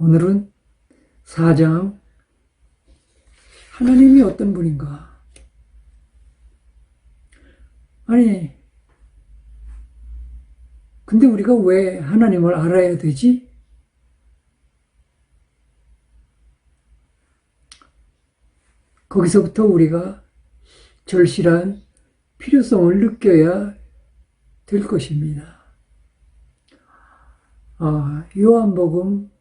오늘은 4장 하나님이 어떤 분인가? 아니, 근데 우리가 왜 하나님을 알아야 되지? 거기서부터 우리가 절실한 필요성을 느껴야 될 것입니다. 요한복음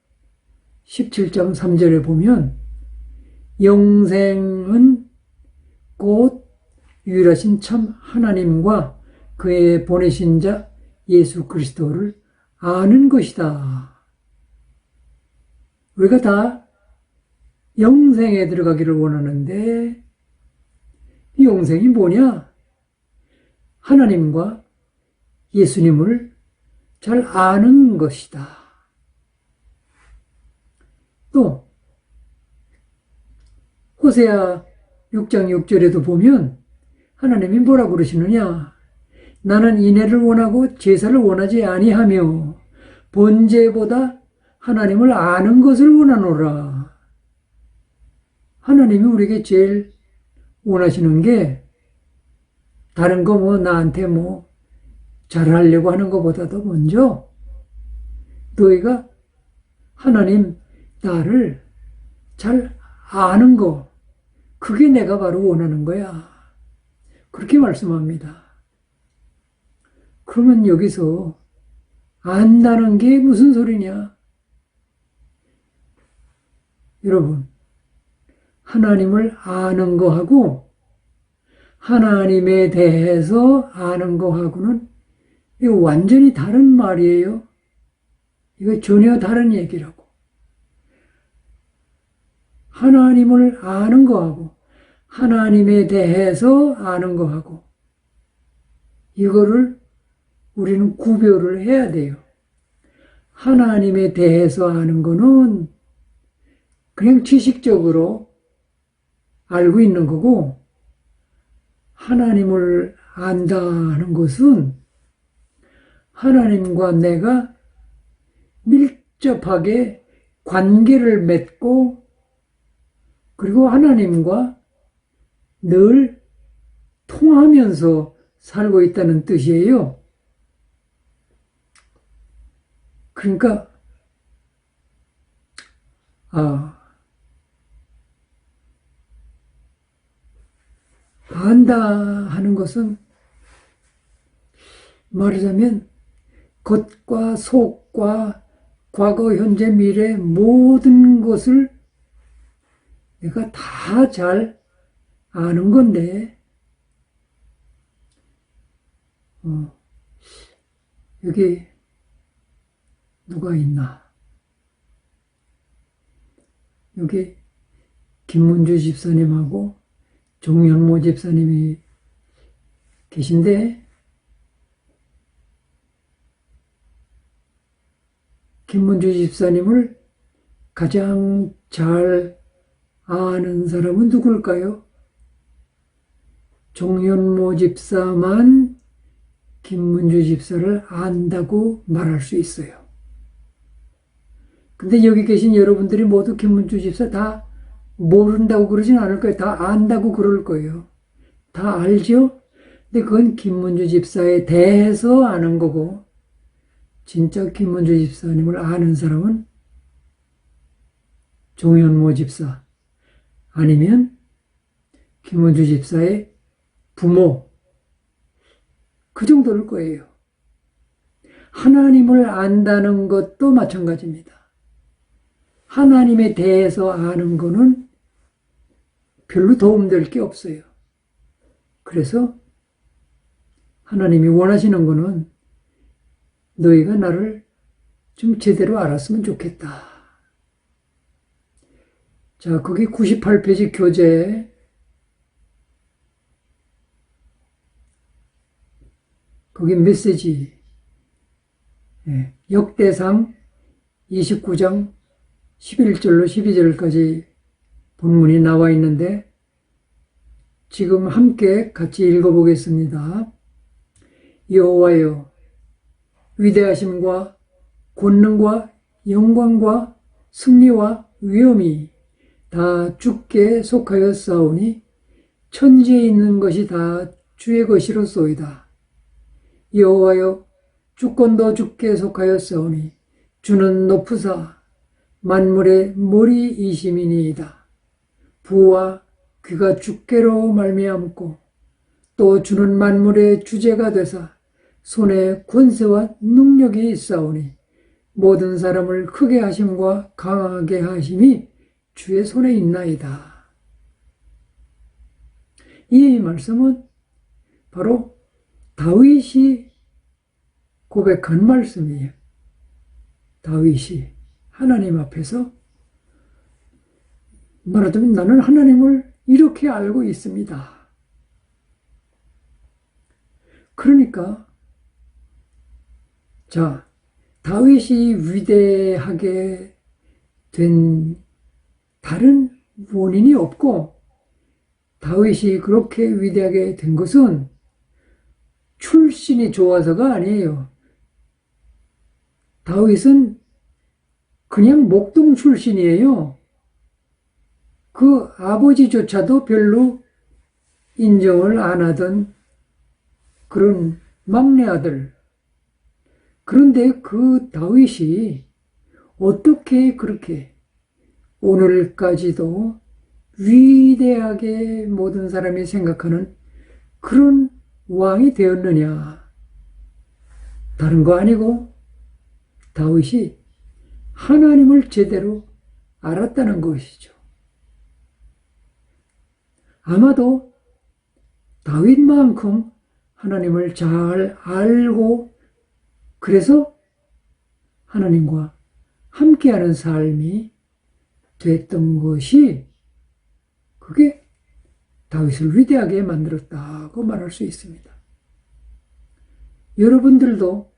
17장 3절에 보면 영생은 곧 유일하신 참 하나님과 그의 보내신 자 예수 그리스도를 아는 것이다. 우리가 다 영생에 들어가기를 원하는데 이 영생이 뭐냐? 하나님과 예수님을 잘 아는 것이다. 또 호세아 6장 6절에도 보면 하나님이 뭐라고 그러시느냐? 나는 인애를 원하고 제사를 원하지 아니하며 번제보다 하나님을 아는 것을 원하노라. 하나님이 우리에게 제일 원하시는 게 다른 거 나한테 잘하려고 하는 것보다도 먼저 너희가 하나님 나를 잘 아는 거, 그게 내가 바로 원하는 거야. 그렇게 말씀합니다. 그러면 여기서 안다는 게 무슨 소리냐? 여러분, 하나님을 아는 거하고 하나님에 대해서 아는 거하고는 이거 완전히 다른 말이에요. 이거 전혀 다른 얘기라고. 하나님을 아는 거하고 하나님에 대해서 아는 거하고 이거를 우리는 구별을 해야 돼요. 하나님에 대해서 아는 거는 그냥 지식적으로 알고 있는 거고 하나님을 안다는 것은 하나님과 내가 밀접하게 관계를 맺고 그리고 하나님과 늘 통하면서 살고 있다는 뜻이에요. 그러니까 안다 하는 것은 말하자면 겉과 속과 과거, 현재, 미래 모든 것을 내가 다 잘 아는 건데 여기 누가 있나? 여기 김문주 집사님하고 종현모 집사님이 계신데 김문주 집사님을 가장 잘 아는 사람은 누굴까요? 종현모 집사만 김문주 집사를 안다고 말할 수 있어요. 근데 여기 계신 여러분들이 모두 김문주 집사 다 모른다고 그러진 않을 거예요. 다 안다고 그럴 거예요. 다 알죠? 근데 그건 김문주 집사에 대해서 아는 거고 진짜 김문주 집사님을 아는 사람은 종현모 집사 아니면 김문주 집사의 부모 그 정도일 거예요. 하나님을 안다는 것도 마찬가지입니다. 하나님에 대해서 아는 거는 별로 도움될 게 없어요. 그래서 하나님이 원하시는 거는 너희가 나를 좀 제대로 알았으면 좋겠다. 자, 거기 98페이지 교재 거기 메시지 역대상 29장 11절로 12절까지 본문이 나와 있는데 지금 함께 같이 읽어보겠습니다. 여호와여 위대하심과 권능과 영광과 승리와 위험이 다 주께 속하였사오니 천지에 있는 것이 다 주의 것이로소이다. 여호와여, 주권도 주께 속하였사오니 주는 높으사 만물의 머리이심이니이다. 부와 귀가 주께로 말미암고 또 주는 만물의 주제가 되사 손에 권세와 능력이 있사오니 모든 사람을 크게 하심과 강하게 하심이 주의 손에 있나이다. 이 말씀은 바로 다윗이 고백한 말씀이에요. 다윗이 하나님 앞에서 말하자면 나는 하나님을 이렇게 알고 있습니다. 그러니까 자, 다윗이 위대하게 된 다른 원인이 없고 다윗이 그렇게 위대하게 된 것은 출신이 좋아서가 아니에요. 다윗은 그냥 목동 출신이에요. 그 아버지조차도 별로 인정을 안 하던 그런 막내 아들. 그런데 그 다윗이 어떻게 그렇게 오늘까지도 위대하게 모든 사람이 생각하는 그런 왕이 되었느냐? 다른 거 아니고 다윗이 하나님을 제대로 알았다는 것이죠. 아마도 다윗만큼 하나님을 잘 알고 그래서 하나님과 함께하는 삶이 됐던 것이 그게 다윗을 위대하게 만들었다고 말할 수 있습니다. 여러분들도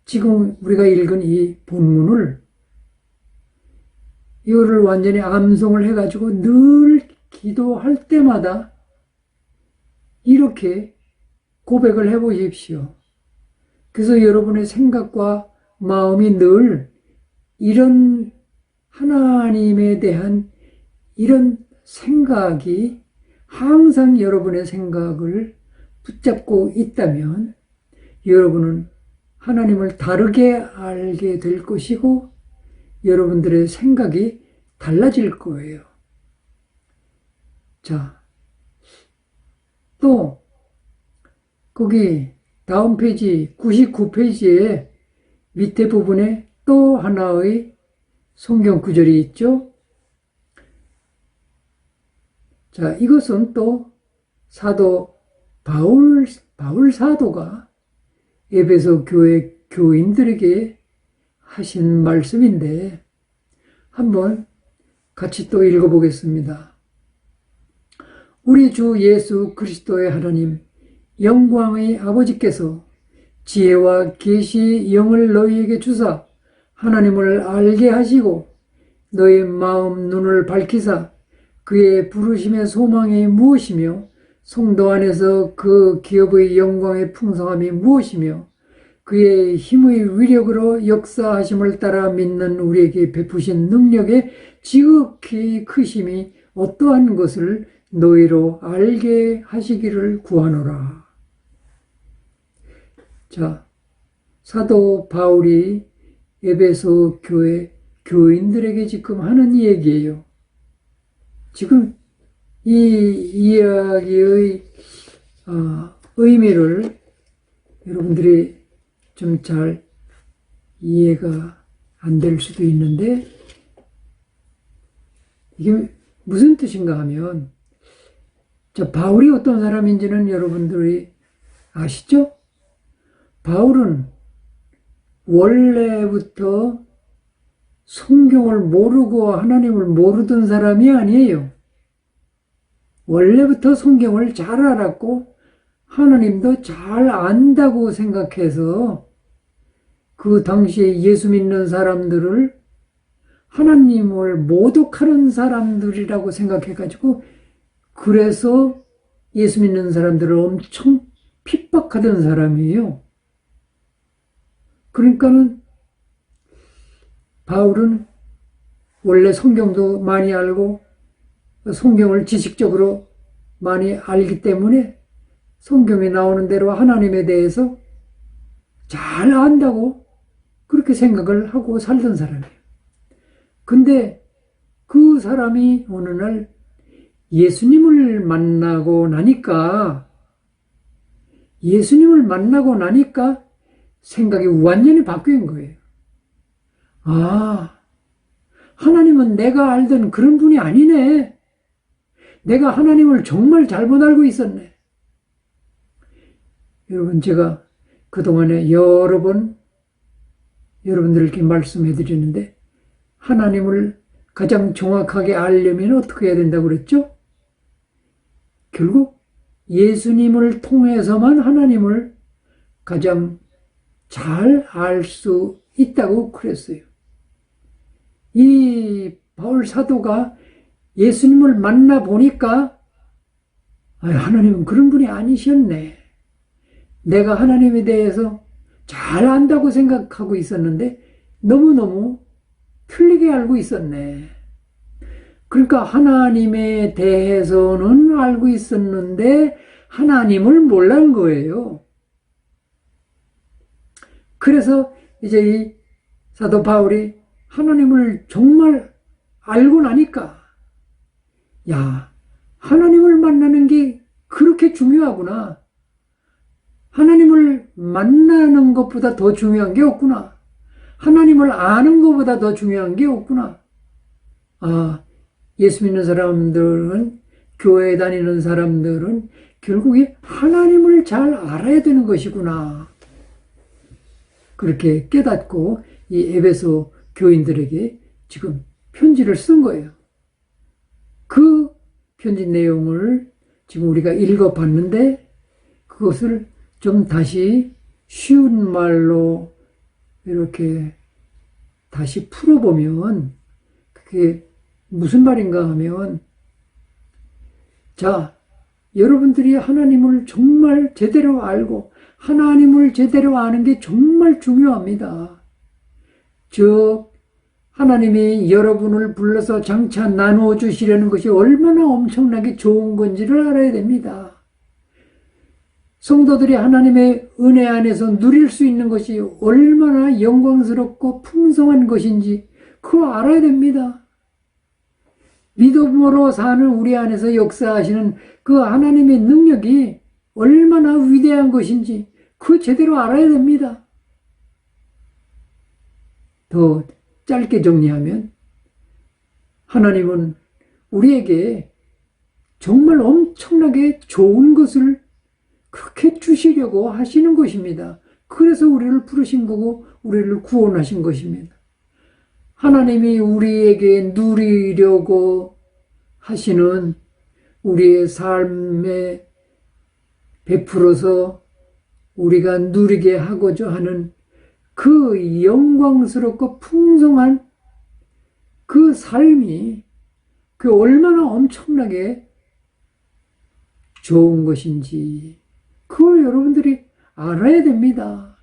지금 우리가 읽은 이 본문을 이거를 완전히 암송을 해가지고 늘 기도할 때마다 이렇게 고백을 해보십시오. 그래서 여러분의 생각과 마음이 늘 이런 하나님에 대한 이런 생각이 항상 여러분의 생각을 붙잡고 있다면 여러분은 하나님을 다르게 알게 될 것이고 여러분들의 생각이 달라질 거예요. 자, 또 거기 다음 페이지 99페이지에 밑에 부분에 또 하나의 성경 구절이 있죠. 자, 이것은 또 사도 바울 사도가 에베소 교회 교인들에게 하신 말씀인데 한번 같이 또 읽어보겠습니다. 우리 주 예수 그리스도의 하나님 영광의 아버지께서 지혜와 계시의 영을 너희에게 주사 하나님을 알게 하시고 너희 마음 눈을 밝히사 그의 부르심의 소망이 무엇이며 성도 안에서 그 기업의 영광의 풍성함이 무엇이며 그의 힘의 위력으로 역사하심을 따라 믿는 우리에게 베푸신 능력의 지극히 크심이 어떠한 것을 너희로 알게 하시기를 구하노라. 자, 사도 바울이 에베소 교회 교인들에게 지금 하는 얘기예요. 지금 이 이야기의 의미를 여러분들이 좀 잘 이해가 안 될 수도 있는데 이게 무슨 뜻인가 하면 자, 바울이 어떤 사람인지는 여러분들이 아시죠? 바울은 원래부터 성경을 모르고 하나님을 모르던 사람이 아니에요. 원래부터 성경을 잘 알았고 하나님도 잘 안다고 생각해서 그 당시에 예수 믿는 사람들을 하나님을 모독하는 사람들이라고 생각해가지고 그래서 예수 믿는 사람들을 엄청 핍박하던 사람이에요. 그러니까는 바울은 원래 성경도 많이 알고 성경을 지식적으로 많이 알기 때문에 성경에 나오는 대로 하나님에 대해서 잘 안다고 그렇게 생각을 하고 살던 사람이에요. 근데 그 사람이 어느 날 예수님을 만나고 나니까 생각이 완전히 바뀐 거예요. 아, 하나님은 내가 알던 그런 분이 아니네. 내가 하나님을 정말 잘못 알고 있었네. 여러분, 제가 그동안에 여러 번 여러분들께 말씀해 드리는데, 하나님을 가장 정확하게 알려면 어떻게 해야 된다고 그랬죠? 결국 예수님을 통해서만 하나님을 가장 잘 알 수 있다고 그랬어요. 이 바울 사도가 예수님을 만나보니까 하나님은 그런 분이 아니셨네. 내가 하나님에 대해서 잘 안다고 생각하고 있었는데 너무너무 틀리게 알고 있었네. 그러니까 하나님에 대해서는 알고 있었는데 하나님을 몰란 거예요. 그래서 이제 이 사도 바울이 하나님을 정말 알고 나니까, 야, 하나님을 만나는 게 그렇게 중요하구나. 하나님을 만나는 것보다 더 중요한 게 없구나. 하나님을 아는 것보다 더 중요한 게 없구나. 아, 예수 믿는 사람들은, 교회 다니는 사람들은 결국에 하나님을 잘 알아야 되는 것이구나. 그렇게 깨닫고 이 에베소 교인들에게 지금 편지를 쓴 거예요. 그 편지 내용을 지금 우리가 읽어봤는데 그것을 좀 다시 쉬운 말로 이렇게 다시 풀어보면 그게 무슨 말인가 하면, 자, 여러분들이 하나님을 정말 제대로 알고 하나님을 제대로 아는 게 정말 중요합니다. 즉, 하나님이 여러분을 불러서 장차 나누어 주시려는 것이 얼마나 엄청나게 좋은 건지를 알아야 됩니다. 성도들이 하나님의 은혜 안에서 누릴 수 있는 것이 얼마나 영광스럽고 풍성한 것인지 그거 알아야 됩니다. 믿음으로 사는 우리 안에서 역사하시는 그 하나님의 능력이 얼마나 위대한 것인지 그거 제대로 알아야 됩니다. 더 짧게 정리하면 하나님은 우리에게 정말 엄청나게 좋은 것을 그렇게 주시려고 하시는 것입니다. 그래서 우리를 부르신 거고 우리를 구원하신 것입니다. 하나님이 우리에게 누리려고 하시는 우리의 삶에 베풀어서 우리가 누리게 하고자 하는 그 영광스럽고 풍성한 그 삶이 그 얼마나 엄청나게 좋은 것인지 그걸 여러분들이 알아야 됩니다.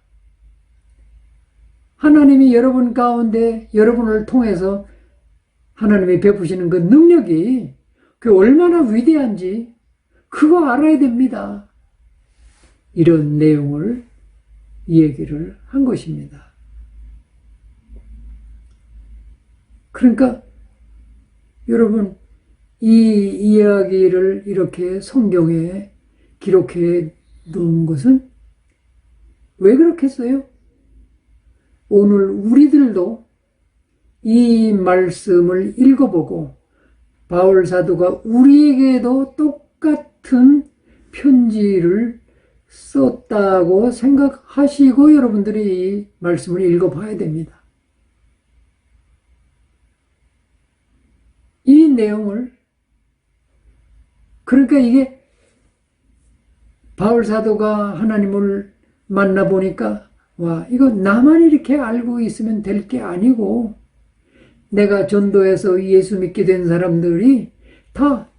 하나님이 여러분 가운데 여러분을 통해서 하나님이 베푸시는 그 능력이 그 얼마나 위대한지 그거 알아야 됩니다. 이런 내용을 이 얘기를 한 것입니다. 그러니까 여러분 이 이야기를 이렇게 성경에 기록해 놓은 것은 왜 그렇겠어요? 오늘 우리들도 이 말씀을 읽어보고 바울 사도가 우리에게도 똑같은 편지를 썼다고 생각하시고 여러분들이 이 말씀을 읽어봐야 됩니다. 이 내용을, 그러니까 이게 바울 사도가 하나님을 만나보니까 와, 이거 나만 이렇게 알고 있으면 될 게 아니고 내가 전도해서 예수 믿게 된 사람들이 다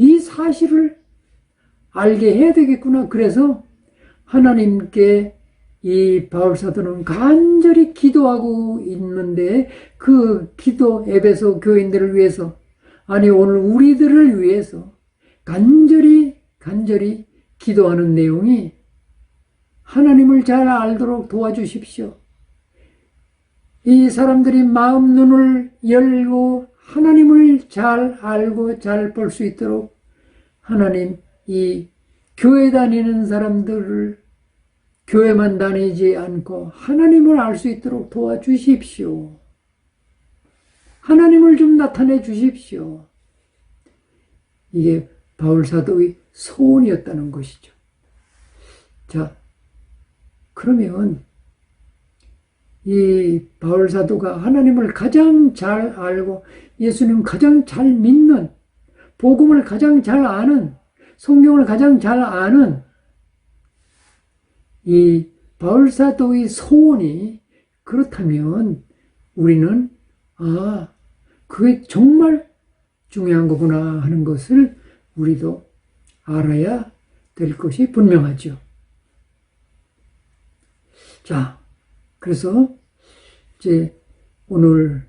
이 사실을 알게 해야 되겠구나. 그래서 하나님께 이 바울 사도는 간절히 간절히 기도하고 있는데 그 기도 에베소 교인들을 위해서, 아니 오늘 우리들을 위해서 간절히 기도하는 내용이 하나님을 잘 알도록 도와주십시오. 이 사람들이 마음 눈을 열고 하나님을 잘 알고 잘 볼 수 있도록 하나님, 이 교회 다니는 사람들을 교회만 다니지 않고 하나님을 알 수 있도록 도와주십시오. 하나님을 좀 나타내 주십시오. 이게 바울 사도의 소원이었다는 것이죠. 자, 그러면 이 바울 사도가 하나님을 가장 잘 알고 예수님 가장 잘 믿는, 복음을 가장 잘 아는, 성경을 가장 잘 아는 이 바울 사도의 소원이 그렇다면 우리는 그게 정말 중요한 거구나 하는 것을 우리도 알아야 될 것이 분명하죠. 자, 그래서 이제 오늘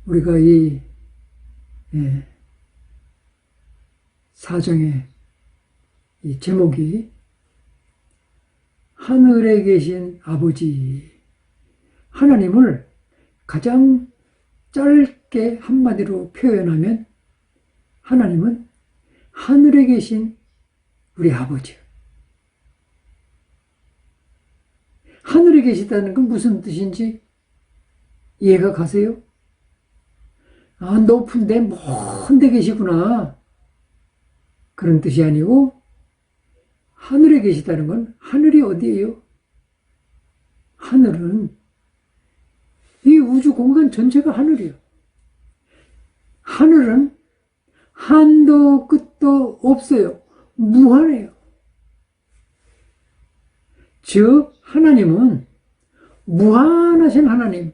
우리가 이 사정의 이 제목이 하늘에 계신 아버지, 하나님을 가장 짧게 한마디로 표현하면 하나님은 하늘에 계신 우리 아버지. 하늘에 계시다는 건 무슨 뜻인지 이해가 가세요? 높은 데, 먼 데 계시구나. 그런 뜻이 아니고 하늘에 계시다는 건 하늘이 어디예요? 하늘은 이 우주 공간 전체가 하늘이에요. 하늘은 한도 끝도 없어요. 무한해요. 즉 하나님은 무한하신 하나님,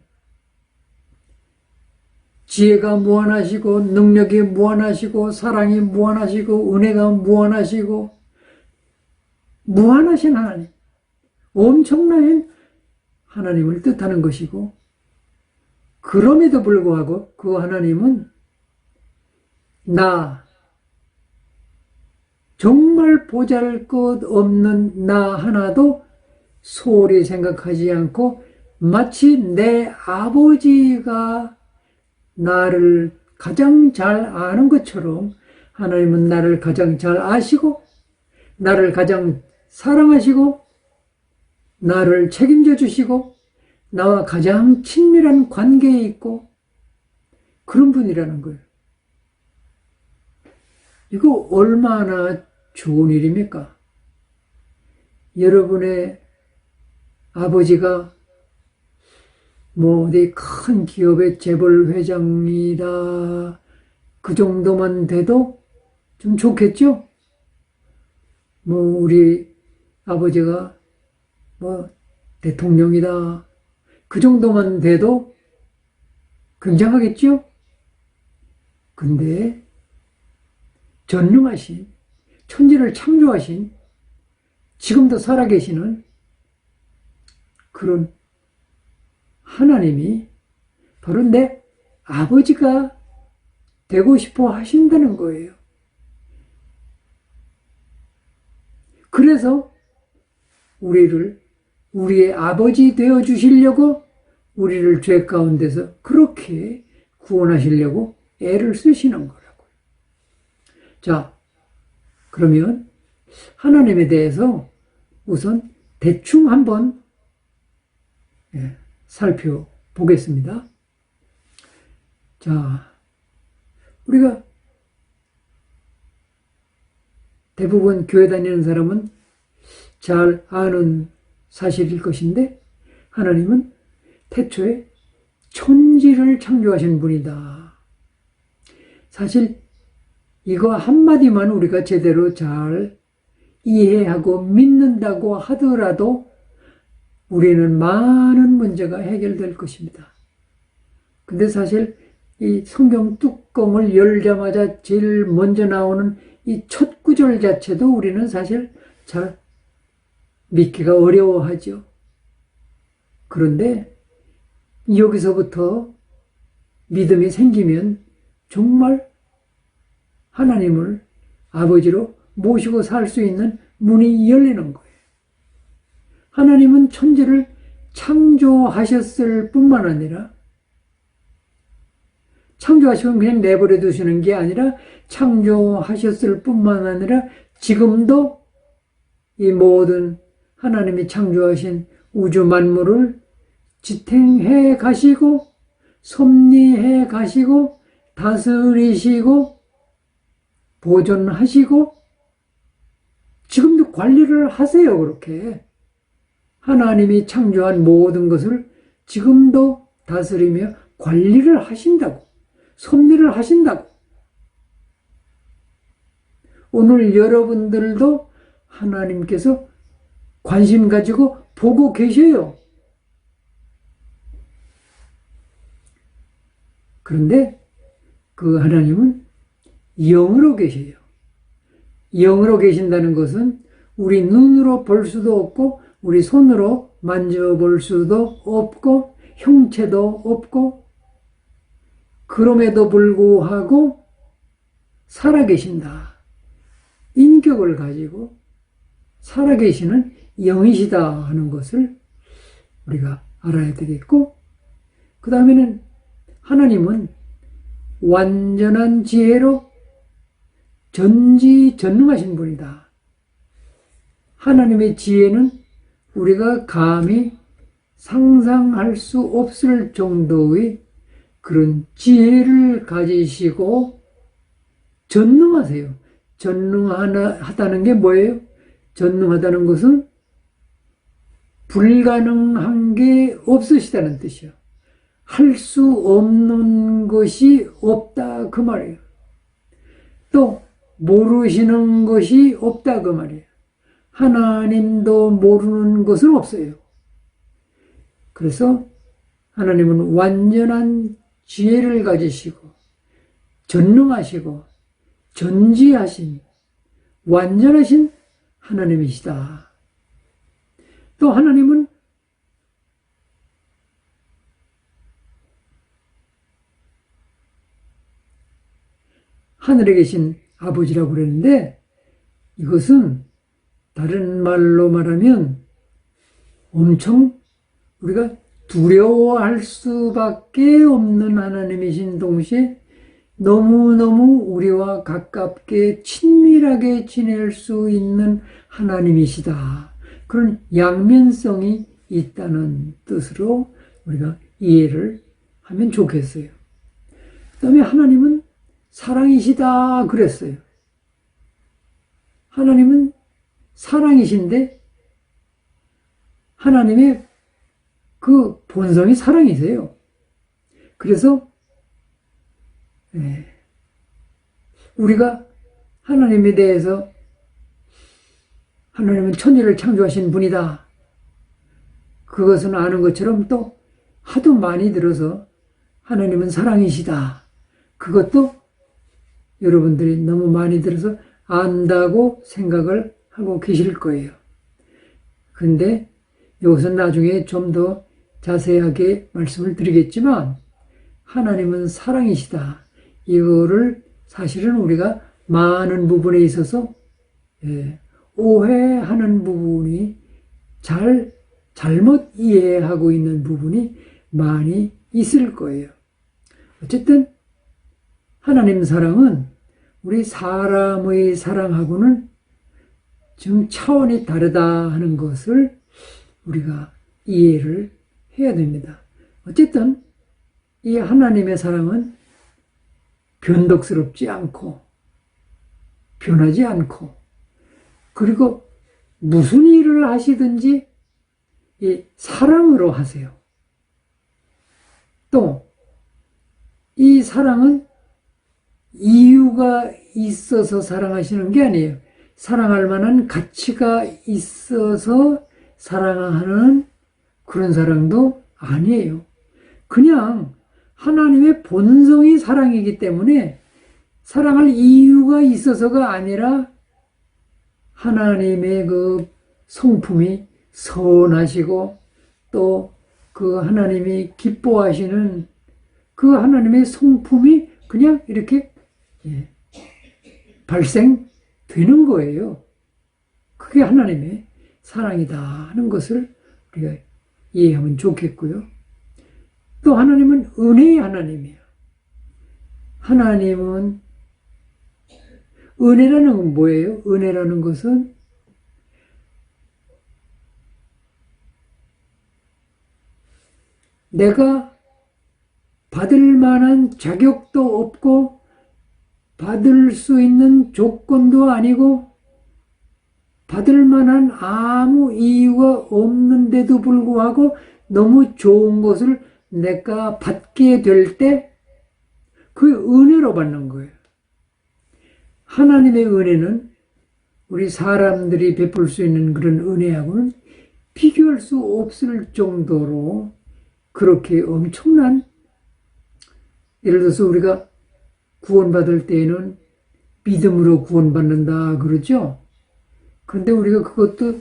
지혜가 무한하시고 능력이 무한하시고 사랑이 무한하시고 은혜가 무한하시고 무한하신 하나님, 엄청난 하나님을 뜻하는 것이고, 그럼에도 불구하고 그 하나님은 나, 정말 보잘것없는 나 하나도 소홀히 생각하지 않고 마치 내 아버지가 나를 가장 잘 아는 것처럼 하나님은 나를 가장 잘 아시고 나를 가장 사랑하시고 나를 책임져 주시고 나와 가장 친밀한 관계에 있고 그런 분이라는 거예요. 이거 얼마나 좋은 일입니까? 여러분의 아버지가 어디 큰 기업의 재벌 회장이다, 그 정도만 돼도 좀 좋겠죠? 우리 아버지가 대통령이다, 그 정도만 돼도 굉장하겠죠? 근데 전능하신, 천지를 창조하신, 지금도 살아계시는 그런 하나님이 바로 내 아버지가 되고 싶어 하신다는 거예요. 그래서 우리를 우리의 아버지 되어 주시려고 우리를 죄 가운데서 그렇게 구원하시려고 애를 쓰시는 거라고요. 자, 그러면 하나님에 대해서 우선 대충 한번 살펴보겠습니다. 자, 우리가 대부분 교회 다니는 사람은 잘 아는 사실일 것인데, 하나님은 태초에 천지를 창조하신 분이다. 사실 이거 한마디만 우리가 제대로 잘 이해하고 믿는다고 하더라도 우리는 많은 문제가 해결될 것입니다. 근데 사실 이 성경 뚜껑을 열자마자 제일 먼저 나오는 이 첫 구절 자체도 우리는 사실 잘 믿기가 어려워하죠. 그런데 여기서부터 믿음이 생기면 정말 하나님을 아버지로 모시고 살 수 있는 문이 열리는 거예요. 하나님은 천지를 창조하셨을 뿐만 아니라 창조하시면 그냥 내버려 두시는 게 아니라 창조하셨을 뿐만 아니라 지금도 이 모든 하나님이 창조하신 우주 만물을 지탱해 가시고 섭리해 가시고 다스리시고 보존하시고 지금도 관리를 하세요. 그렇게 하나님이 창조한 모든 것을 지금도 다스리며 관리를 하신다고, 섭리를 하신다고. 오늘 여러분들도 하나님께서 관심 가지고 보고 계셔요. 그런데 그 하나님은 영으로 계셔요. 영으로 계신다는 것은 우리 눈으로 볼 수도 없고 우리 손으로 만져볼 수도 없고 형체도 없고 그럼에도 불구하고 살아계신다. 인격을 가지고 살아계시는 영이시다 하는 것을 우리가 알아야 되겠고, 그 다음에는 하나님은 완전한 지혜로 전지전능하신 분이다. 하나님의 지혜는 우리가 감히 상상할 수 없을 정도의 그런 지혜를 가지시고 전능하세요. 전능하다는 게 뭐예요? 전능하다는 것은 불가능한 게 없으시다는 뜻이요. 할 수 없는 것이 없다 그 말이에요. 또 모르시는 것이 없다 그 말이에요. 하나님도 모르는 것은 없어요. 그래서 하나님은 완전한 지혜를 가지시고 전능하시고 전지하신 완전하신 하나님이시다. 또 하나님은 하늘에 계신 아버지라고 그러는데 이것은 다른 말로 말하면 엄청 우리가 두려워할 수밖에 없는 하나님이신 동시에 너무너무 우리와 가깝게 친밀하게 지낼 수 있는 하나님이시다. 그런 양면성이 있다는 뜻으로 우리가 이해를 하면 좋겠어요. 그 다음에 하나님은 사랑이시다 그랬어요. 하나님은 사랑이신데 하나님의 그 본성이 사랑이세요. 그래서 우리가 하나님에 대해서 하나님은 천지를 창조하신 분이다. 그것은 아는 것처럼 또 하도 많이 들어서 하나님은 사랑이시다. 그것도 여러분들이 너무 많이 들어서 안다고 생각을 하고 계실 거예요. 근데 이것은 나중에 좀 더 자세하게 말씀을 드리겠지만 하나님은 사랑이시다. 이거를 사실은 우리가 많은 부분에 있어서 오해하는 부분이 잘못 이해하고 있는 부분이 많이 있을 거예요. 어쨌든 하나님 사랑은 우리 사람의 사랑하고는 좀 차원이 다르다 하는 것을 우리가 이해를 해야 됩니다. 어쨌든 이 하나님의 사랑은 변덕스럽지 않고 변하지 않고 그리고 무슨 일을 하시든지 이 사랑으로 하세요. 또 이 사랑은 이유가 있어서 사랑하시는 게 아니에요. 사랑할 만한 가치가 있어서 사랑하는 그런 사랑도 아니에요. 그냥 하나님의 본성이 사랑이기 때문에 사랑할 이유가 있어서가 아니라 하나님의 그 성품이 선하시고 또 그 하나님이 기뻐하시는 그 하나님의 성품이 그냥 이렇게 발생되는 거예요. 그게 하나님의 사랑이다 하는 것을 우리가 이해하면 좋겠고요. 또 하나님은 은혜의 하나님이에요. 하나님은 은혜라는 건 뭐예요? 은혜라는 것은 내가 받을 만한 자격도 없고 받을 수 있는 조건도 아니고 받을 만한 아무 이유가 없는데도 불구하고 너무 좋은 것을 내가 받게 될 때 그 은혜로 받는 거예요. 하나님의 은혜는 우리 사람들이 베풀 수 있는 그런 은혜하고는 비교할 수 없을 정도로 그렇게 엄청난, 예를 들어서 우리가 구원받을 때에는 믿음으로 구원받는다 그러죠. 그런데 우리가 그것도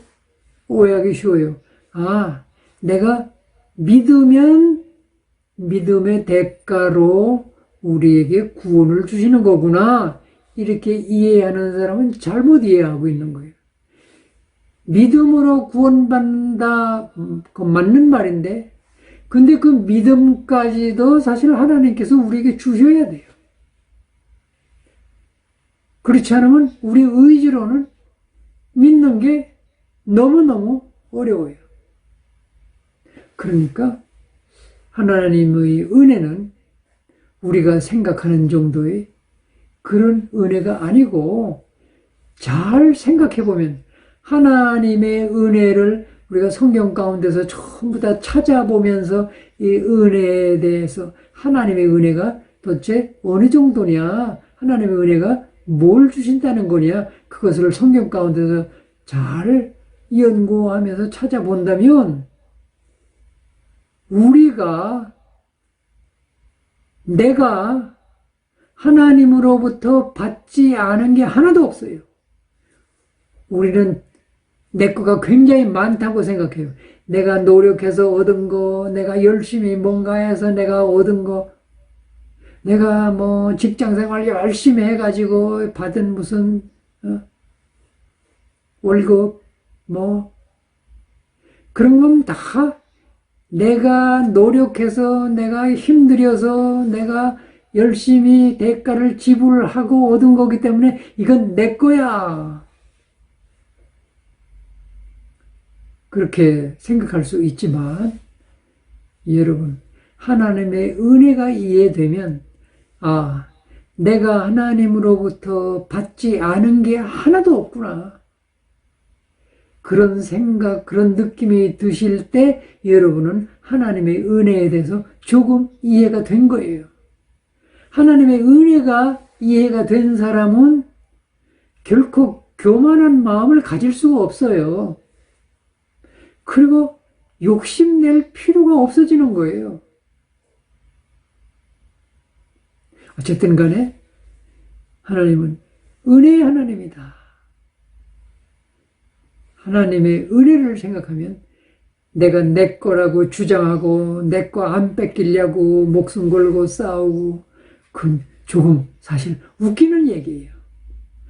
오해하기 쉬워요. 아, 내가 믿으면 믿음의 대가로 우리에게 구원을 주시는 거구나. 이렇게 이해하는 사람은 잘못 이해하고 있는 거예요. 믿음으로 구원받는다, 그건 맞는 말인데, 근데 그 믿음까지도 사실 하나님께서 우리에게 주셔야 돼요. 그렇지 않으면 우리 의지로는 믿는 게 너무너무 어려워요. 그러니까 하나님의 은혜는 우리가 생각하는 정도의 그런 은혜가 아니고, 잘 생각해 보면 하나님의 은혜를 우리가 성경 가운데서 전부 다 찾아보면서 이 은혜에 대해서 하나님의 은혜가 도대체 어느 정도냐, 하나님의 은혜가 뭘 주신다는 거냐, 그것을 성경 가운데서 잘 연구하면서 찾아본다면 내가 하나님으로부터 받지 않은 게 하나도 없어요. 우리는 내 거가 굉장히 많다고 생각해요. 내가 노력해서 얻은 거, 내가 열심히 뭔가 해서 내가 얻은 거, 내가 뭐 직장생활 열심히 해가지고 받은 무슨 월급, 뭐 그런 건 다 내가 노력해서, 내가 힘들여서, 내가 열심히 대가를 지불하고 얻은 거기 때문에 이건 내 거야. 그렇게 생각할 수 있지만, 여러분, 하나님의 은혜가 이해되면, 아, 내가 하나님으로부터 받지 않은 게 하나도 없구나. 그런 생각, 그런 느낌이 드실 때 여러분은 하나님의 은혜에 대해서 조금 이해가 된 거예요. 하나님의 은혜가 이해가 된 사람은 결코 교만한 마음을 가질 수가 없어요. 그리고 욕심낼 필요가 없어지는 거예요. 어쨌든 간에 하나님은 은혜의 하나님이다. 하나님의 은혜를 생각하면 내가 내 거라고 주장하고 내 거 안 뺏기려고 목숨 걸고 싸우고, 그건 조금 사실 웃기는 얘기예요.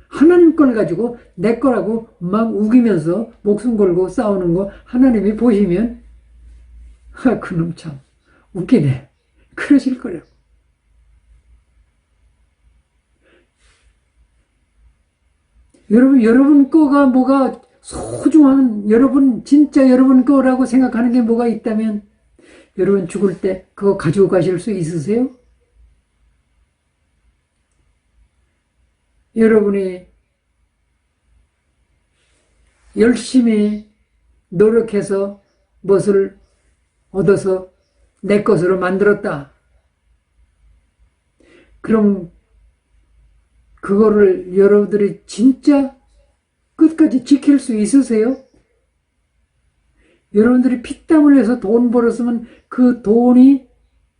하나님 걸 가지고 내 거라고 막 우기면서 목숨 걸고 싸우는 거 하나님이 보시면 그놈 참 웃기네, 그러실 거라고. 여러분 거가 뭐가 소중한, 진짜 여러분 거라고 생각하는 게 뭐가 있다면 여러분 죽을 때 그거 가지고 가실 수 있으세요? 여러분이 열심히 노력해서 무엇을 얻어서 내 것으로 만들었다. 그럼 그거를 여러분들이 진짜 끝까지 지킬 수 있으세요? 여러분들이 피땀 흘려서 돈 벌었으면 그 돈이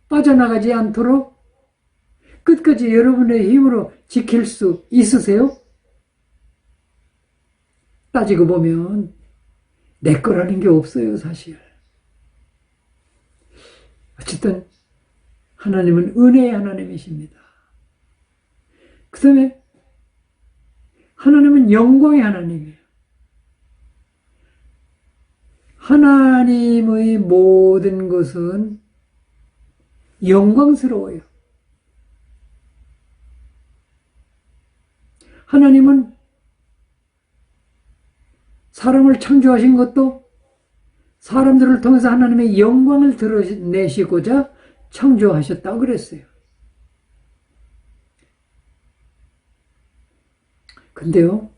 빠져나가지 않도록 끝까지 여러분의 힘으로 지킬 수 있으세요? 따지고 보면 내 거라는 게 없어요, 사실. 어쨌든 하나님은 은혜의 하나님이십니다. 그 다음에 하나님은 영광의 하나님이에요. 하나님의 모든 것은 영광스러워요. 하나님은 사람을 창조하신 것도 사람들을 통해서 하나님의 영광을 드러내시고자 창조하셨다고 그랬어요. 근데요,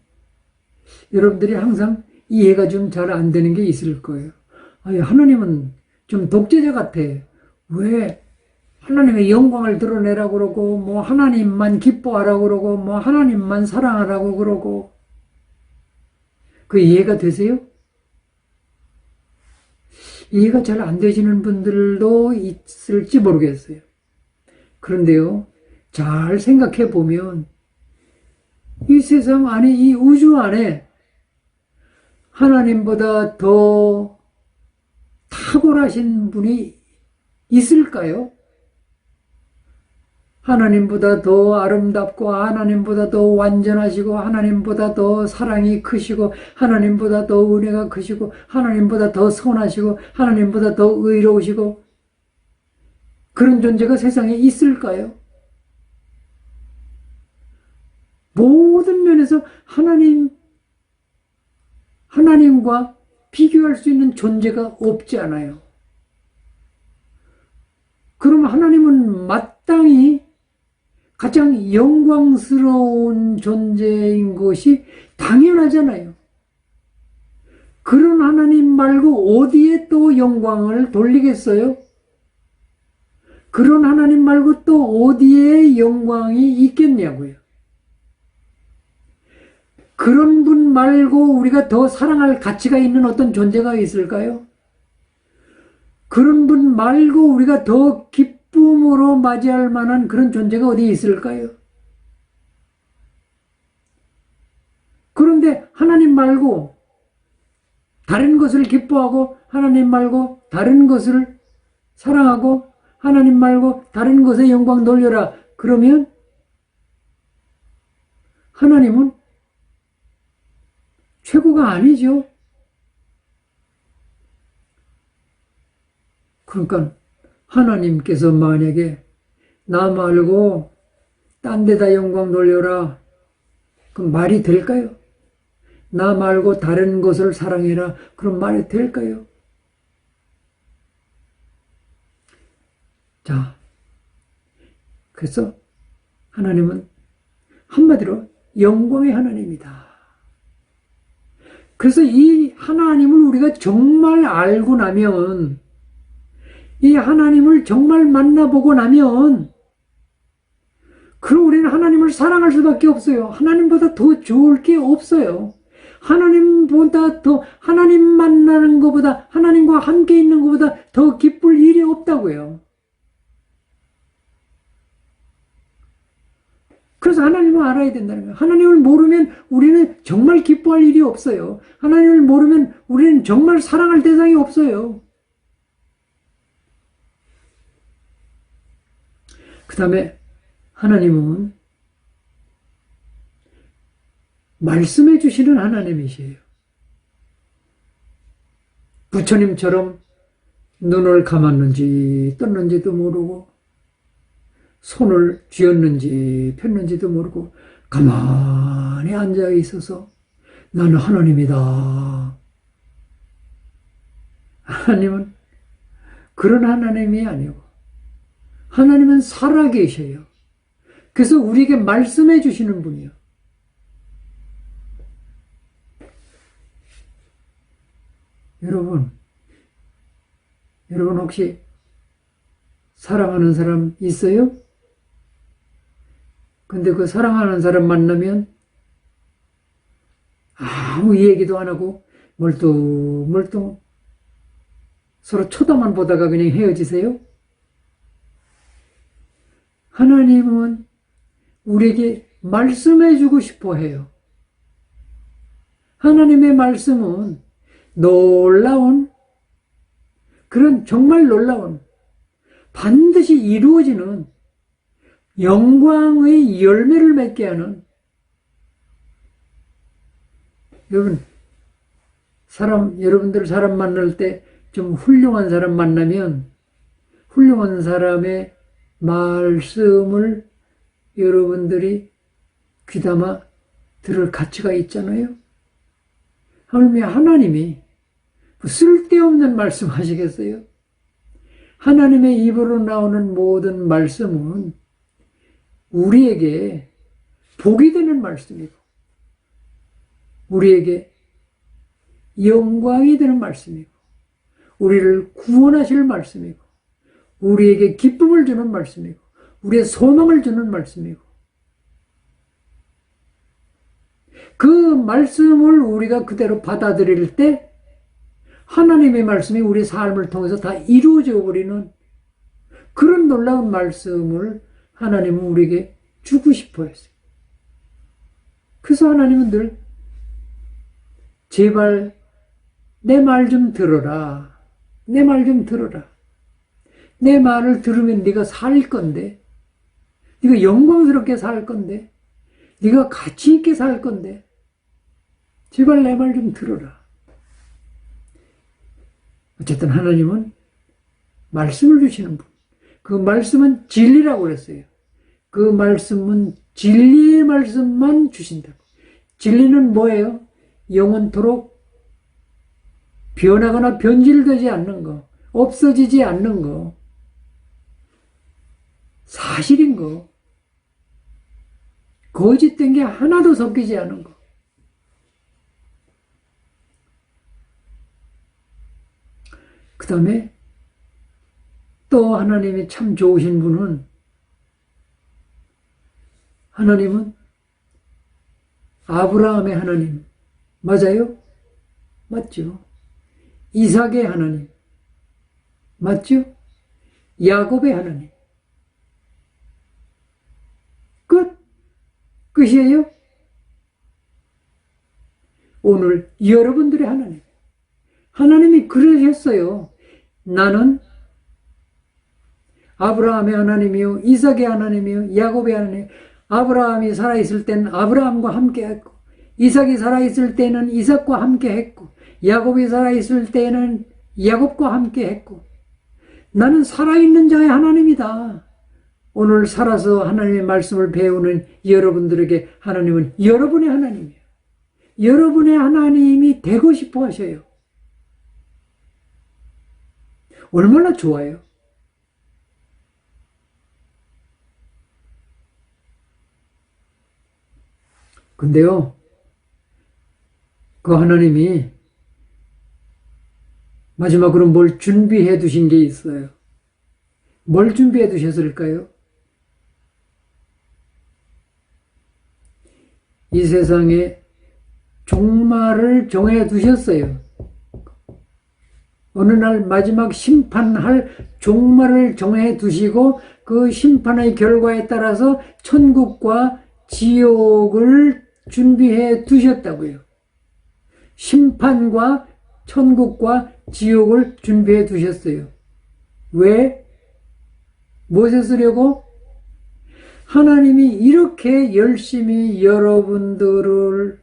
여러분들이 항상 이해가 좀 잘 안 되는 게 있을 거예요. 아니, 하나님은 좀 독재자 같아. 왜 하나님의 영광을 드러내라고 그러고, 뭐 하나님만 기뻐하라고 그러고, 뭐 하나님만 사랑하라고 그러고. 그 이해가 되세요? 이해가 잘 안 되시는 분들도 있을지 모르겠어요. 그런데요, 잘 생각해 보면 이 세상 안에, 이 우주 안에 하나님보다 더 탁월하신 분이 있을까요? 하나님보다 더 아름답고 하나님보다 더 완전하시고 하나님보다 더 사랑이 크시고 하나님보다 더 은혜가 크시고 하나님보다 더 선하시고 하나님보다 더 의로우시고 그런 존재가 세상에 있을까요? 모든 면에서 하나님과 비교할 수 있는 존재가 없지 않아요. 그럼 하나님은 마땅히 가장 영광스러운 존재인 것이 당연하잖아요. 그런 하나님 말고 어디에 또 영광을 돌리겠어요? 그런 하나님 말고 또 어디에 영광이 있겠냐고요. 그런 분 말고 우리가 더 사랑할 가치가 있는 어떤 존재가 있을까요? 그런 분 말고 우리가 더 기쁨으로 맞이할 만한 그런 존재가 어디 있을까요? 그런데 하나님 말고 다른 것을 기뻐하고 하나님 말고 다른 것을 사랑하고 하나님 말고 다른 것에 영광 돌려라. 그러면 하나님은 최고가 아니죠. 그러니까 하나님께서 만약에 나 말고 딴 데다 영광 돌려라. 그럼 말이 될까요? 나 말고 다른 것을 사랑해라. 그럼 말이 될까요? 자, 그래서 하나님은 한마디로 영광의 하나님이다. 그래서 이 하나님을 우리가 정말 알고 나면, 이 하나님을 정말 만나보고 나면, 그럼 우리는 하나님을 사랑할 수밖에 없어요. 하나님보다 더 좋을 게 없어요. 하나님보다 더, 하나님 만나는 것보다, 하나님과 함께 있는 것보다 더 기쁠 일이 없다고요. 그래서 하나님을 알아야 된다는 거예요. 하나님을 모르면 우리는 정말 기뻐할 일이 없어요. 하나님을 모르면 우리는 정말 사랑할 대상이 없어요. 그 다음에 하나님은 말씀해 주시는 하나님이시에요. 부처님처럼 눈을 감았는지 떴는지도 모르고 손을 쥐었는지 폈는지도 모르고 가만히 앉아 있어서 나는 하나님이다. 하나님은 그런 하나님이 아니고 하나님은 살아계셔요. 그래서 우리에게 말씀해 주시는 분이요. 여러분 혹시 사랑하는 사람 있어요? 근데 그 사랑하는 사람 만나면 아무 얘기도 안 하고 멀뚱멀뚱 서로 쳐다만 보다가 그냥 헤어지세요? 하나님은 우리에게 말씀해주고 싶어 해요. 하나님의 말씀은 놀라운, 그런 정말 놀라운, 반드시 이루어지는 영광의 열매를 맺게 하는, 여러분, 여러분들 사람 만날 때 좀 훌륭한 사람 만나면 훌륭한 사람의 말씀을 여러분들이 귀담아 들을 가치가 있잖아요. 하나님이 쓸데없는 말씀 하시겠어요? 하나님의 입으로 나오는 모든 말씀은 우리에게 복이 되는 말씀이고, 우리에게 영광이 되는 말씀이고, 우리를 구원하실 말씀이고, 우리에게 기쁨을 주는 말씀이고, 우리의 소망을 주는 말씀이고, 그 말씀을 우리가 그대로 받아들일 때 하나님의 말씀이 우리 삶을 통해서 다 이루어져 버리는 그런 놀라운 말씀을 하나님은 우리에게 주고 싶어 했어요. 그래서 하나님은 늘 제발 내 말 좀 들어라. 내 말 좀 들어라. 내 말을 들으면 네가 살 건데, 네가 영광스럽게 살 건데, 네가 가치 있게 살 건데, 제발 내 말 좀 들어라. 어쨌든 하나님은 말씀을 주시는 분. 그 말씀은 진리라고 그랬어요. 그 말씀은 진리의 말씀만 주신다고. 진리는 뭐예요? 영원토록 변하거나 변질되지 않는 거, 없어지지 않는 거, 사실인 거, 거짓된 게 하나도 섞이지 않은 거. 그 다음에 또 하나님이 참 좋으신 분은, 하나님은 아브라함의 하나님, 맞아요? 맞죠? 이삭의 하나님, 맞죠? 야곱의 하나님. 끝이에요? 오늘 여러분들의 하나님. 하나님이 그러셨어요. 나는 아브라함의 하나님이요, 이삭의 하나님이요, 야곱의 하나님. 아브라함이 살아있을 때는 아브라함과 함께 했고, 이삭이 살아있을 때는 이삭과 함께 했고, 야곱이 살아있을 때는 야곱과 함께 했고, 나는 살아있는 자의 하나님이다. 오늘 살아서 하나님의 말씀을 배우는 여러분들에게 하나님은 여러분의 하나님이에요. 여러분의 하나님이 되고 싶어 하셔요. 얼마나 좋아요. 근데요, 그 하나님이 마지막으로 뭘 준비해 두신 게 있어요. 뭘 준비해 두셨을까요? 이 세상에 종말을 정해 두셨어요. 어느 날 마지막 심판할 종말을 정해 두시고, 그 심판의 결과에 따라서 천국과 지옥을 준비해 두셨다고요. 심판과 천국과 지옥을 준비해 두셨어요. 왜? 무엇에 쓰려고? 하나님이 이렇게 열심히 여러분들을,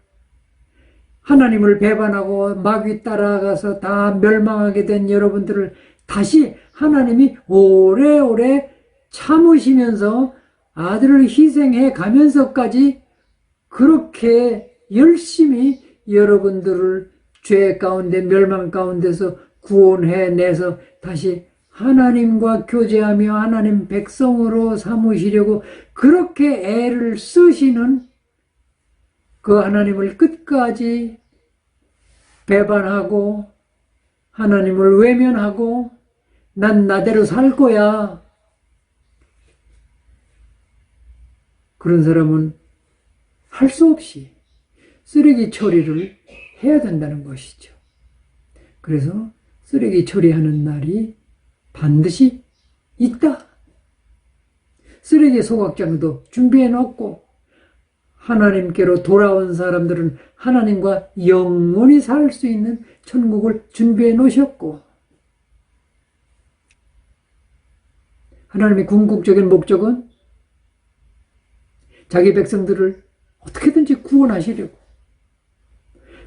하나님을 배반하고 마귀 따라가서 다 멸망하게 된 여러분들을 다시 하나님이 오래오래 참으시면서 아들을 희생해 가면서까지 그렇게 열심히 여러분들을 죄 가운데, 멸망 가운데서 구원해내서 다시 하나님과 교제하며 하나님 백성으로 삼으시려고 그렇게 애를 쓰시는 그 하나님을 끝까지 배반하고 하나님을 외면하고 난 나대로 살 거야, 그런 사람은 할 수 없이 쓰레기 처리를 해야 된다는 것이죠. 그래서 쓰레기 처리하는 날이 반드시 있다. 쓰레기 소각장도 준비해 놓고 하나님께로 돌아온 사람들은 하나님과 영원히 살 수 있는 천국을 준비해 놓으셨고, 하나님의 궁극적인 목적은 자기 백성들을 어떻게든지 구원하시려고.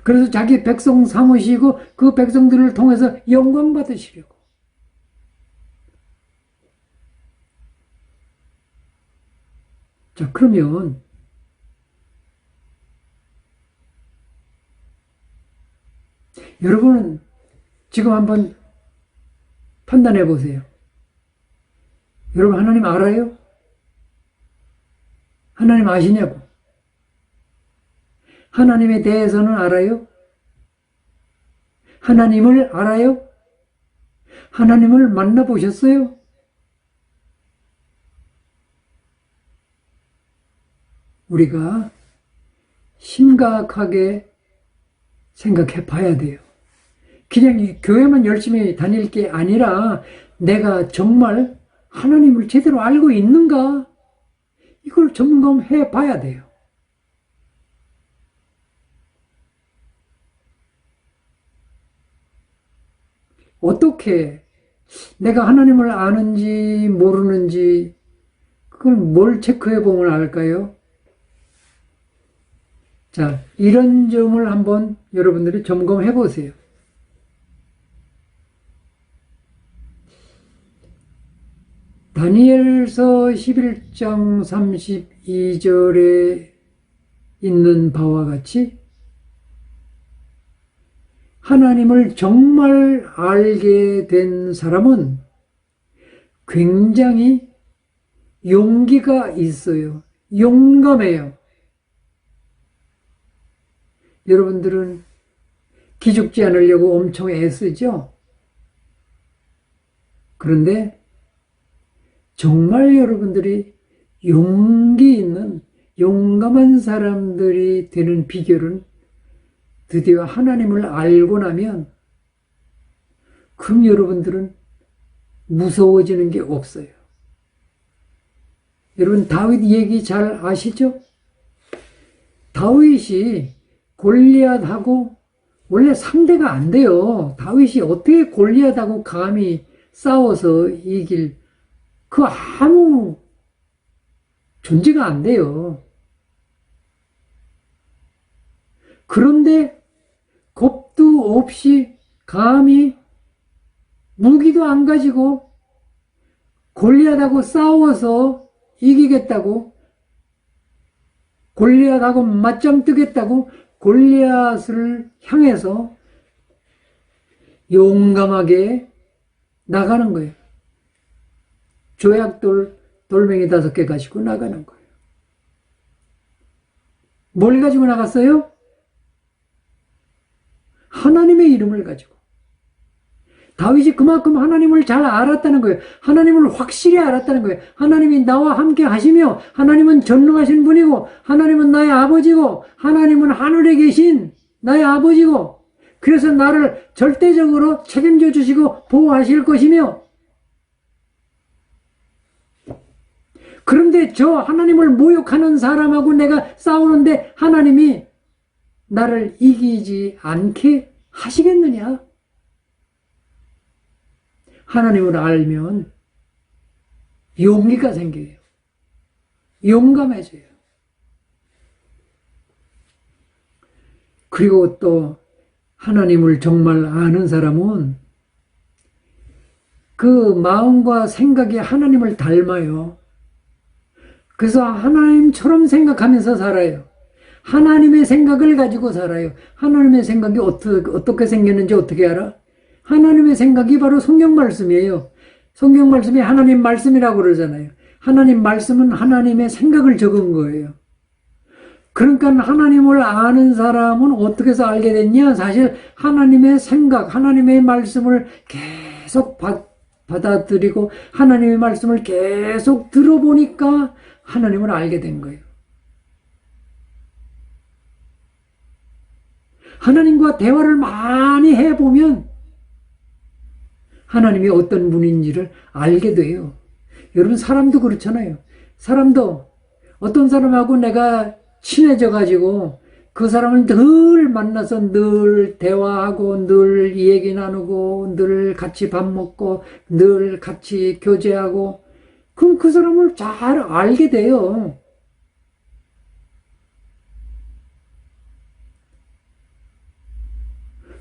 그래서 자기 백성 삼으시고 그 백성들을 통해서 영광 받으시려고. 자, 그러면 여러분은 지금 한번 판단해 보세요. 여러분 하나님 알아요? 하나님 아시냐고? 하나님에 대해서는 알아요? 하나님을 알아요? 하나님을 만나보셨어요? 우리가 심각하게 생각해 봐야 돼요. 그냥 이 교회만 열심히 다닐 게 아니라 내가 정말 하나님을 제대로 알고 있는가? 이걸 점검해 봐야 돼요. 어떻게 내가 하나님을 아는지 모르는지 그걸 뭘 체크해 보면 알까요? 자, 이런 점을 한번 여러분들이 점검해 보세요. 다니엘서 11장 32절에 있는 바와 같이 하나님을 정말 알게 된 사람은 굉장히 용기가 있어요. 용감해요. 여러분들은 기죽지 않으려고 엄청 애쓰죠? 그런데 정말 여러분들이 용기 있는 용감한 사람들이 되는 비결은 드디어 하나님을 알고 나면 그럼 여러분들은 무서워지는 게 없어요. 여러분 다윗 얘기 잘 아시죠? 다윗이 골리앗하고 원래 상대가 안 돼요. 다윗이 어떻게 골리앗하고 감히 싸워서 이길 그 아무 존재가 안 돼요. 그런데 겁도 없이 감히 무기도 안 가지고 골리앗하고 싸워서 이기겠다고, 골리앗하고 맞짱 뜨겠다고 골리앗을 향해서 용감하게 나가는 거예요. 돌멩이 5개 가지고 나가는 거예요. 뭘 가지고 나갔어요? 하나님의 이름을 가지고. 다윗이 그만큼 하나님을 잘 알았다는 거예요. 하나님을 확실히 알았다는 거예요. 하나님이 나와 함께 하시며 하나님은 전능하신 분이고 하나님은 나의 아버지고 하나님은 하늘에 계신 나의 아버지고 그래서 나를 절대적으로 책임져 주시고 보호하실 것이며 그런데 저 하나님을 모욕하는 사람하고 내가 싸우는데 하나님이 나를 이기지 않게 하시겠느냐? 하나님을 알면 용기가 생겨요. 용감해져요. 그리고 또 하나님을 정말 아는 사람은 그 마음과 생각이 하나님을 닮아요. 그래서 하나님처럼 생각하면서 살아요. 하나님의 생각을 가지고 살아요. 하나님의 생각이 어떻게 생겼는지 어떻게 알아? 하나님의 생각이 바로 성경 말씀이에요. 성경 말씀이 하나님 말씀이라고 그러잖아요. 하나님 말씀은 하나님의 생각을 적은 거예요. 그러니까 하나님을 아는 사람은 어떻게 해서 알게 됐냐? 사실 하나님의 생각, 하나님의 말씀을 계속 받아들이고 하나님의 말씀을 계속 들어보니까 하나님을 알게 된 거예요. 하나님과 대화를 많이 해보면 하나님이 어떤 분인지를 알게 돼요. 여러분 사람도 그렇잖아요. 사람도 어떤 사람하고 내가 친해져 가지고 그 사람을 늘 만나서 늘 대화하고 늘 얘기 나누고 늘 같이 밥 먹고 늘 같이 교제하고 그럼 그 사람을 잘 알게 돼요.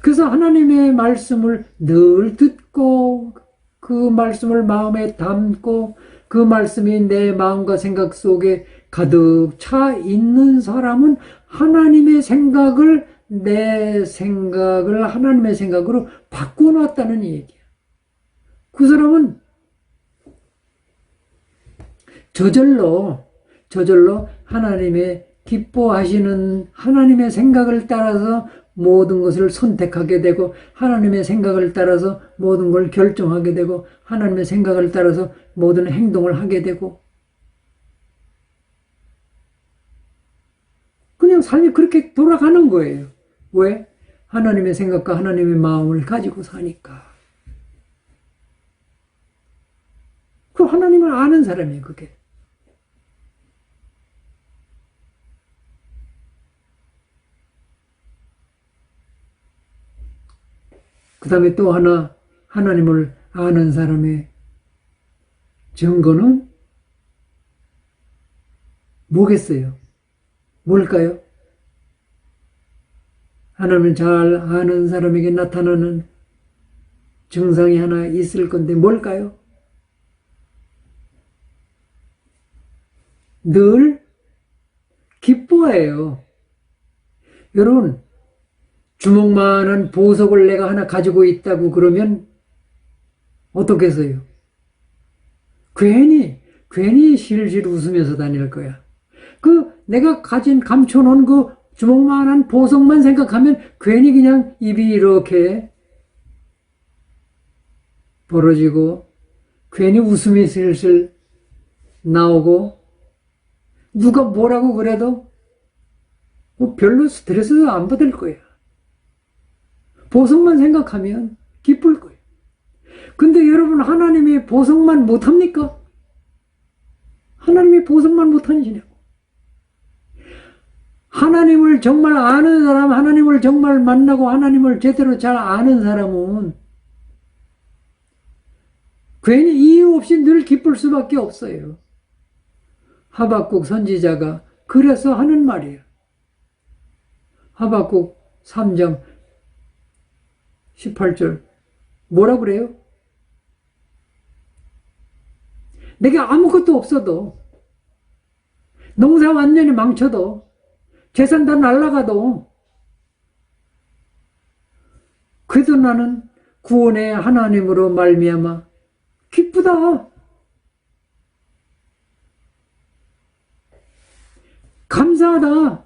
그래서 하나님의 말씀을 늘 듣고 그 말씀을 마음에 담고 그 말씀이 내 마음과 생각 속에 가득 차 있는 사람은 하나님의 생각을 내 생각을 하나님의 생각으로 바꿔놨다는 얘기야. 그 사람은 저절로 하나님의 기뻐하시는 하나님의 생각을 따라서 모든 것을 선택하게 되고 하나님의 생각을 따라서 모든 걸 결정하게 되고 하나님의 생각을 따라서 모든 행동을 하게 되고 그냥 삶이 그렇게 돌아가는 거예요. 왜? 하나님의 생각과 하나님의 마음을 가지고 사니까. 그 하나님을 아는 사람이에요, 그게. 그 다음에 또 하나, 하나님을 아는 사람의 증거는 뭐겠어요? 뭘까요? 하나님을 잘 아는 사람에게 나타나는 증상이 하나 있을 건데 뭘까요? 늘 기뻐해요. 여러분, 주먹만한 보석을 내가 하나 가지고 있다고 그러면 어떻겠어요? 괜히 실실 웃으면서 다닐 거야. 내가 감춰놓은 그 주먹만한 보석만 생각하면 괜히 그냥 입이 이렇게 벌어지고 괜히 웃음이 슬슬 나오고 누가 뭐라고 그래도 별로 스트레스도 안 받을 거야. 보석만 생각하면 기쁠 거예요. 근데 여러분 하나님의 보석만 못합니까? 하나님의 보석만 못하시냐고. 하나님을 정말 아는 사람, 하나님을 정말 만나고 하나님을 제대로 잘 아는 사람은 괜히 이유 없이 늘 기쁠 수밖에 없어요. 하박국 선지자가 그래서 하는 말이에요. 하박국 3장 18절 뭐라 그래요? 내게 아무것도 없어도 농사 완전히 망쳐도 재산 다 날아가도 그래도 나는 구원의 하나님으로 말미암아 기쁘다. 감사하다.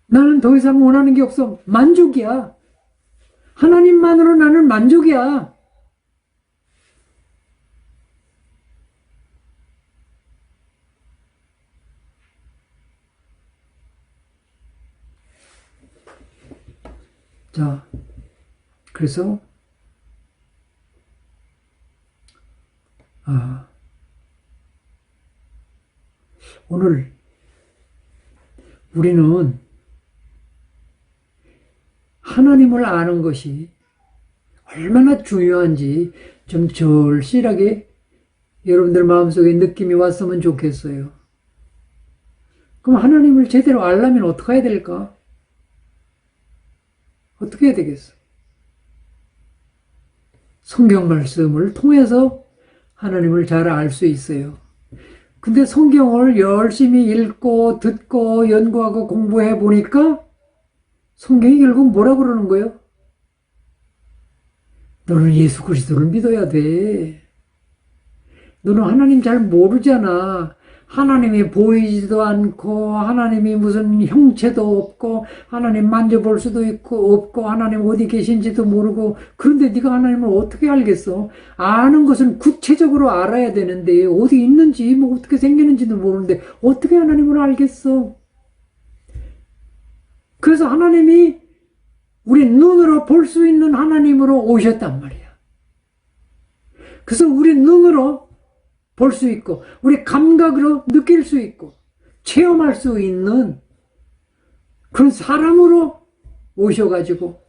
나는 더 이상 원하는 게 없어. 만족이야. 하나님만으로 나는 만족이야. 자, 그래서 오늘 우리는 하나님을 아는 것이 얼마나 중요한지 좀 절실하게 여러분들 마음속에 느낌이 왔으면 좋겠어요. 그럼 하나님을 제대로 알려면 어떻게 해야 될까? 어떻게 해야 되겠어? 성경 말씀을 통해서 하나님을 잘 알 수 있어요. 근데 성경을 열심히 읽고 듣고 연구하고 공부해 보니까 성경이 결국 뭐라 그러는 거예요? 너는 예수 그리스도를 믿어야 돼. 너는 하나님 잘 모르잖아. 하나님이 보이지도 않고 하나님이 무슨 형체도 없고 하나님 만져볼 수도 있고 없고 하나님 어디 계신지도 모르고 그런데 네가 하나님을 어떻게 알겠어? 아는 것은 구체적으로 알아야 되는데 어디 있는지 뭐 어떻게 생기는지도 모르는데 어떻게 하나님을 알겠어? 그래서 하나님이 우리 눈으로 볼 수 있는 하나님으로 오셨단 말이야. 그래서 우리 눈으로 볼 수 있고 우리 감각으로 느낄 수 있고 체험할 수 있는 그런 사람으로 오셔가지고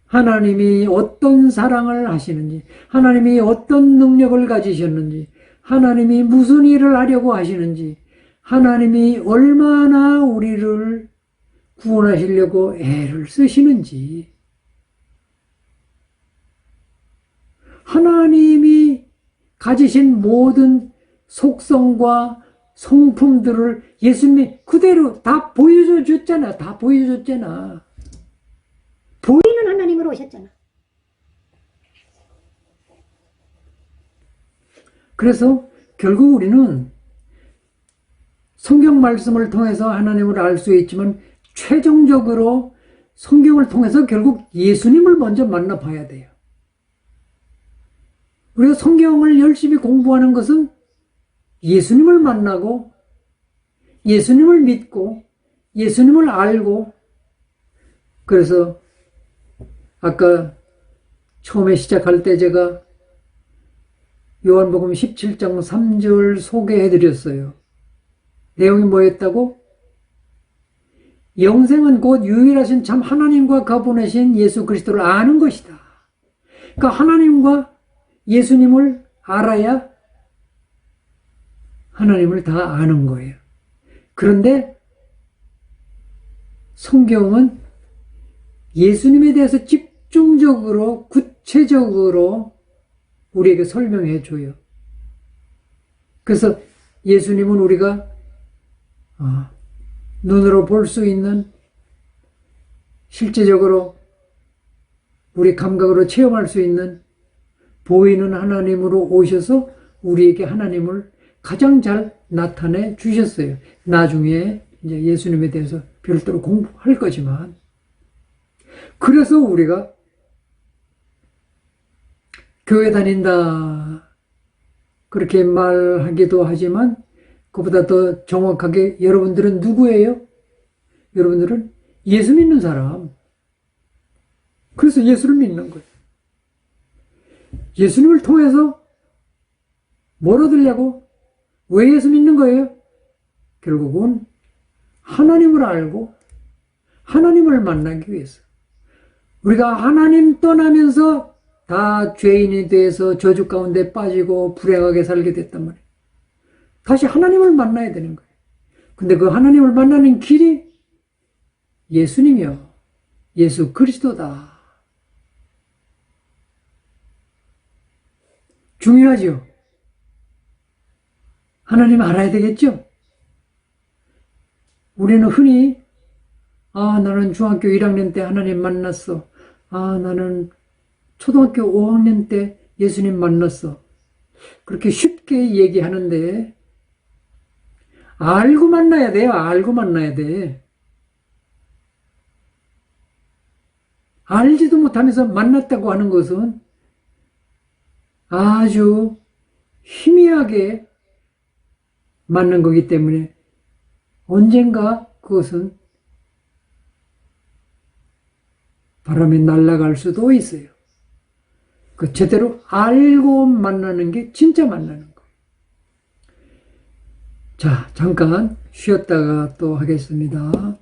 하나님이 어떤 사랑을 하시는지, 하나님이 어떤 능력을 가지셨는지, 하나님이 무슨 일을 하려고 하시는지, 하나님이 얼마나 우리를 구원하시려고 애를 쓰시는지, 하나님이 가지신 모든 속성과 성품들을 예수님이 그대로 다 보여줘 줬잖아. 다 보여줬잖아. 보이는 하나님으로 오셨잖아. 그래서 결국 우리는 성경 말씀을 통해서 하나님을 알 수 있지만 최종적으로 성경을 통해서 결국 예수님을 먼저 만나봐야 돼요. 우리가 성경을 열심히 공부하는 것은 예수님을 만나고 예수님을 믿고 예수님을 알고, 그래서 아까 처음에 시작할 때 제가 요한복음 17장 3절 소개해드렸어요. 내용이 뭐였다고? 영생은 곧 유일하신 참 하나님과 그 보내신 예수 그리스도를 아는 것이다. 그러니까 하나님과 예수님을 알아야 하나님을 다 아는 거예요. 그런데 성경은 예수님에 대해서 집중적으로 구체적으로 우리에게 설명해 줘요. 그래서 예수님은 우리가 눈으로 볼 수 있는, 실제적으로 우리 감각으로 체험할 수 있는 보이는 하나님으로 오셔서 우리에게 하나님을 가장 잘 나타내 주셨어요. 나중에 이제 예수님에 대해서 별도로 공부할 거지만, 그래서 우리가 교회 다닌다 그렇게 말하기도 하지만 그보다 더 정확하게 여러분들은 누구예요? 여러분들은 예수 믿는 사람. 그래서 예수를 믿는 거예요. 예수님을 통해서 뭘 얻으려고? 왜 예수 믿는 거예요? 결국은 하나님을 알고 하나님을 만나기 위해서. 우리가 하나님 떠나면서 다 죄인이 돼서 저주 가운데 빠지고 불행하게 살게 됐단 말이에요. 다시 하나님을 만나야 되는 거예요. 근데 그 하나님을 만나는 길이 예수님이요, 예수 그리스도다. 중요하죠. 하나님 알아야 되겠죠? 우리는 흔히 나는 중학교 1학년 때 하나님 만났어. 나는 초등학교 5학년 때 예수님 만났어. 그렇게 쉽게 얘기하는데 알고 만나야 돼요. 알고 만나야 돼. 알지도 못하면서 만났다고 하는 것은 아주 희미하게 맞는 거기 때문에 언젠가 그것은 바람에 날아갈 수도 있어요. 그 제대로 알고 만나는 게 진짜 만나는 거예요. 자, 잠깐 쉬었다가 또 하겠습니다.